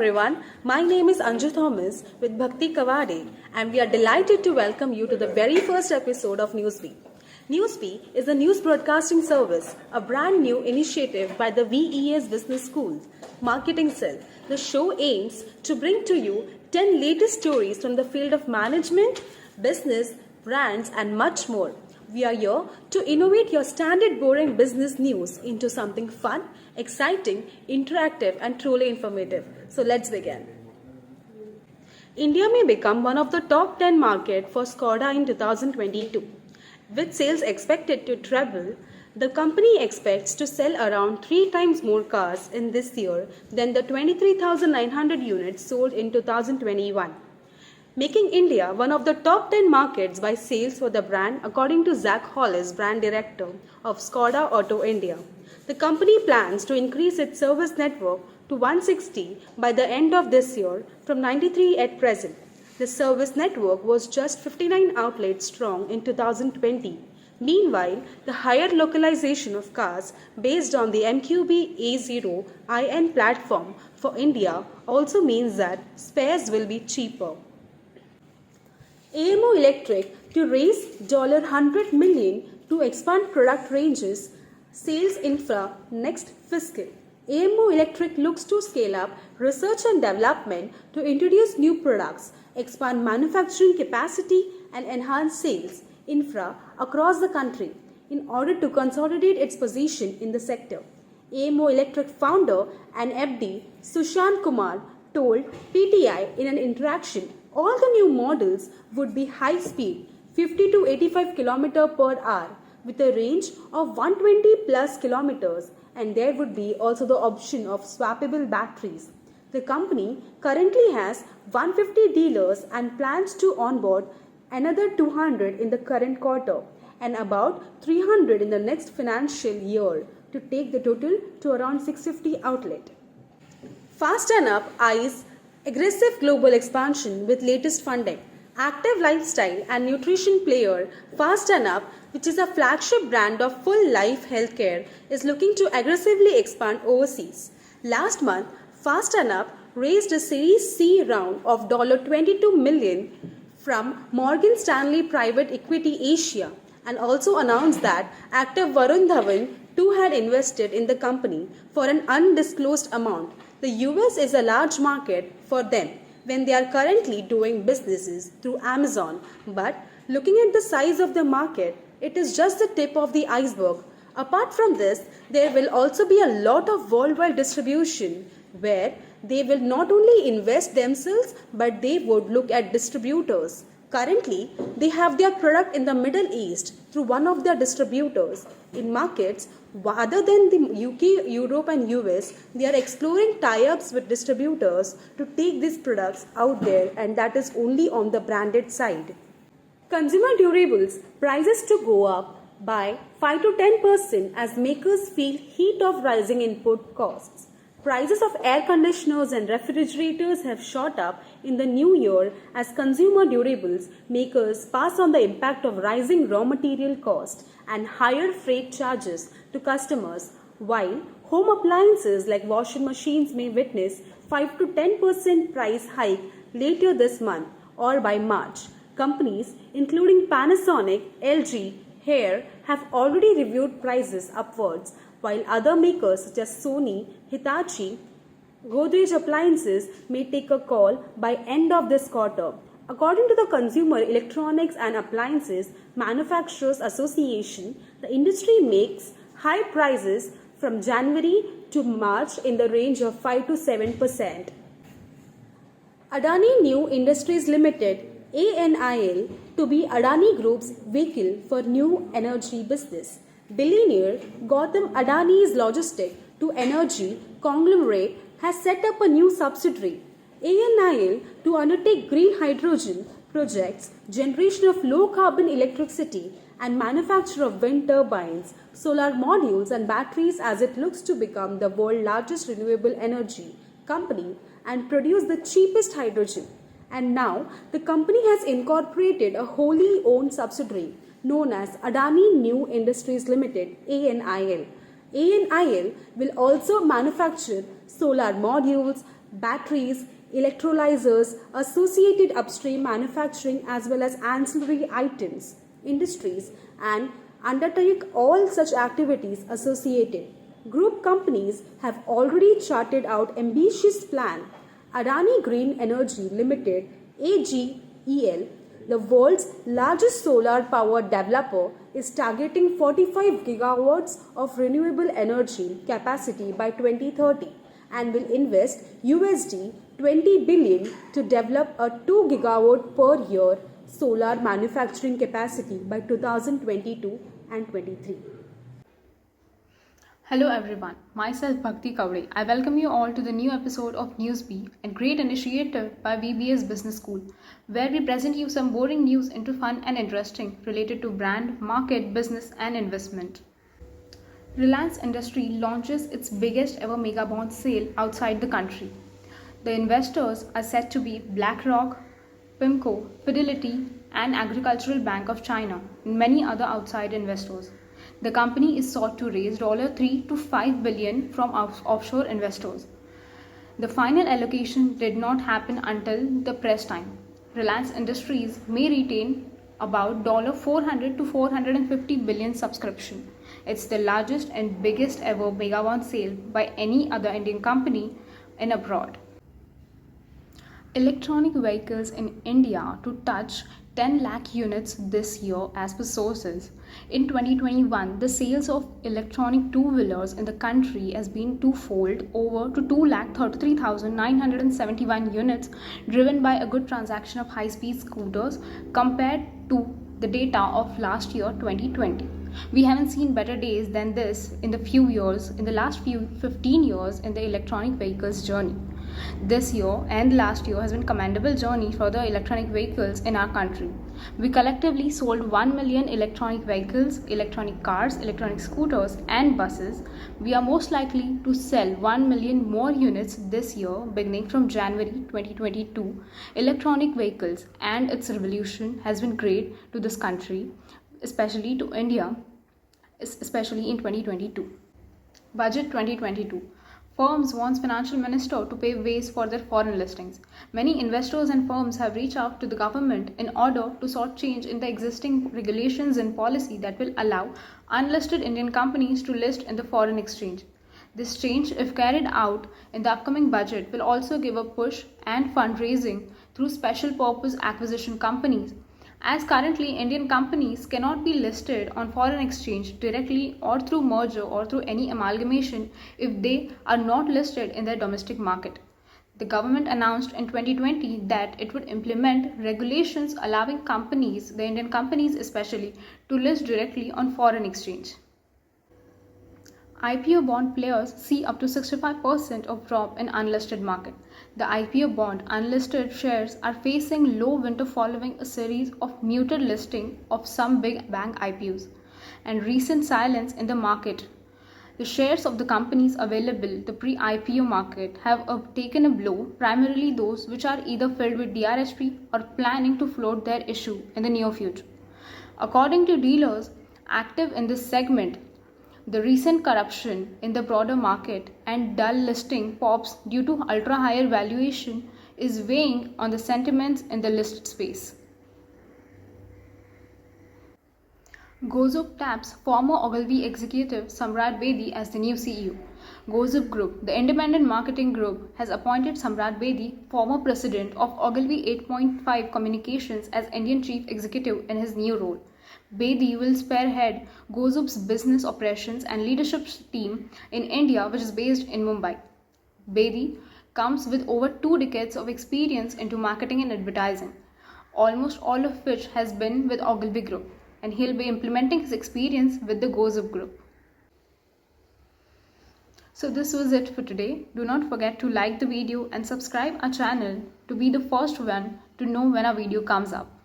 everyone, my name is Anju Thomas with Bhakti Kawade, and we are delighted to welcome you to the very first episode of NewsBee. NewsBee is a news broadcasting service, a brand new initiative by the VES Business School Marketing Cell. The show aims to bring to you 10 latest stories from the field of management, business, brands, and much more. We are here to innovate your standard boring business news into something fun, exciting, interactive, and truly informative. So let's begin. India may become one of the top 10 markets for Skoda in 2022. With sales expected to treble, the company expects to sell around 3 times more cars in this year than the 23,900 units sold in 2021. Making India one of the top 10 markets by sales for the brand, according to Zach Hollis, brand director of Skoda Auto India. The company plans to increase its service network to 160 by the end of this year from 93 at present. The service network was just 59 outlets strong in 2020. Meanwhile, the higher localization of cars based on the MQB A0 IN platform for India also means that spares will be cheaper. Amo Electric to raise $100 million to expand product ranges, sales infra next fiscal. Amo Electric looks to scale up research and development to introduce new products, expand manufacturing capacity, and enhance sales infra across the country in order to consolidate its position in the sector. Amo Electric founder and MD Sushant Kumar told PTI in an interaction all the new models would be high speed, 50 to 85 km per hour with a range of 120 plus kilometers, and there would be also the option of swappable batteries. The company currently has 150 dealers and plans to onboard another 200 in the current quarter and about 300 in the next financial year to take the total to around 650 outlets. Fast enough eyes aggressive global expansion with latest funding. Active lifestyle and nutrition player Fast Enough, which is a flagship brand of full life healthcare, is looking to aggressively expand overseas. Last month, Fast Enough raised a Series C round of $22 million from Morgan Stanley Private Equity Asia and also announced that actor Varun Dhawan too had invested in the company for an undisclosed amount. The US is a large market for them when they are currently doing businesses through Amazon, but looking at the size of the market, it is just the tip of the iceberg. Apart from this, there will also be a lot of worldwide distribution where they will not only invest themselves but they would look at distributors. Currently, they have their product in the Middle East through one of their distributors. In markets other than the UK, Europe and US, they are exploring tie-ups with distributors to take these products out there, and that is only on the branded side. Consumer durables prices to go up by 5 to 10% as makers feel heat of rising input costs. Prices of air conditioners and refrigerators have shot up in the new year as consumer durables makers pass on the impact of rising raw material costs and higher freight charges to customers, while home appliances like washing machines may witness 5 to 10% price hike later this month or by March. Companies including Panasonic, LG, Hair have already reviewed prices upwards, while other makers such as Sony, Hitachi, Godrej Appliances may take a call by end of this quarter. According to the Consumer Electronics and Appliances Manufacturers Association, the industry makes high prices from January to March in the range of 5 to 7%. Adani New Industries Limited (ANIL) to be Adani Group's vehicle for new energy business. Billionaire Gautam Adani's logistic to energy conglomerate has set up a new subsidiary, ANIL, to undertake green hydrogen projects, generation of low carbon electricity, and manufacture of wind turbines, solar modules, and batteries as it looks to become the world's largest renewable energy company and produce the cheapest hydrogen. And now the company has incorporated a wholly owned subsidiary known as Adani New Industries Limited (ANIL). ANIL will also manufacture solar modules, batteries, electrolyzers, associated upstream manufacturing as well as ancillary items, industries, and undertake all such activities associated. Group companies have already charted out ambitious plan. Adani Green Energy Limited (AGEL), the world's largest solar power developer, is targeting 45 gigawatts of renewable energy capacity by 2030 and will invest USD 20 billion to develop a 2 gigawatt per year solar manufacturing capacity by 2022 and 23. Hello everyone, myself Bhakti Kawade. I welcome you all to the new episode of NewsBee, a great initiative by VBS Business School, where we present you some boring news into fun and interesting related to brand, market, business and investment. Reliance Industry launches its biggest ever mega bond sale outside the country. The investors are said to be BlackRock, PIMCO, Fidelity and Agricultural Bank of China and many other outside investors. The company is sought to raise $3 to $5 billion from offshore investors. The final allocation did not happen until the press time. Reliance Industries may retain about $400 to $450 billion subscription. It's the largest and biggest ever mega bond sale by any other Indian company in abroad. Electronic vehicles in India to touch 10 lakh units this year as per sources. In 2021, the sales of electronic two-wheelers in the country has been twofold over to 2,33,971 units, driven by a good transaction of high-speed scooters compared to the data of last year 2020. We haven't seen better days than this in the last 15 years in the electronic vehicles journey. This year and last year has been a commendable journey for the electronic vehicles in our country. We collectively sold 1 million electronic vehicles, electronic cars, electronic scooters and buses. We are most likely to sell 1 million more units this year beginning from January 2022. Electronic vehicles and its revolution has been great to this country, especially to India, especially in 2022. Budget 2022. Firms wants Financial Minister to pave ways for their foreign listings. Many investors and firms have reached out to the government in order to sort change in the existing regulations and policy that will allow unlisted Indian companies to list in the foreign exchange. This change, if carried out in the upcoming budget, will also give a push and fundraising through special purpose acquisition companies. As currently Indian companies cannot be listed on foreign exchange directly or through merger or through any amalgamation if they are not listed in their domestic market. The government announced in 2020 that it would implement regulations allowing companies, the Indian companies especially, to list directly on foreign exchange. IPO bond players see up to 65% of drop in unlisted market. The IPO bond unlisted shares are facing low winter following a series of muted listing of some big bank IPOs and recent silence in the market. The shares of the companies available the pre-IPO market have taken a blow, primarily those which are either filled with DRHP or planning to float their issue in the near future. According to dealers active in this segment, the recent corruption in the broader market and dull listing pops due to ultra higher valuation is weighing on the sentiments in the listed space. Gozoop taps former Ogilvy executive Samrat Bedi as the new CEO. Gozoop Group, the independent marketing group, has appointed Samrat Bedi, former president of Ogilvy 8.5 Communications, as Indian chief executive in his new role. Bedi will spearhead Gozoop's business operations and leadership team in India, which is based in Mumbai. Bedi comes with over 2 decades of experience into marketing and advertising, almost all of which has been with Ogilvy Group, and he'll be implementing his experience with the Gozoop Group. So this was it for today. Do not forget to like the video and subscribe our channel to be the first one to know when our video comes up.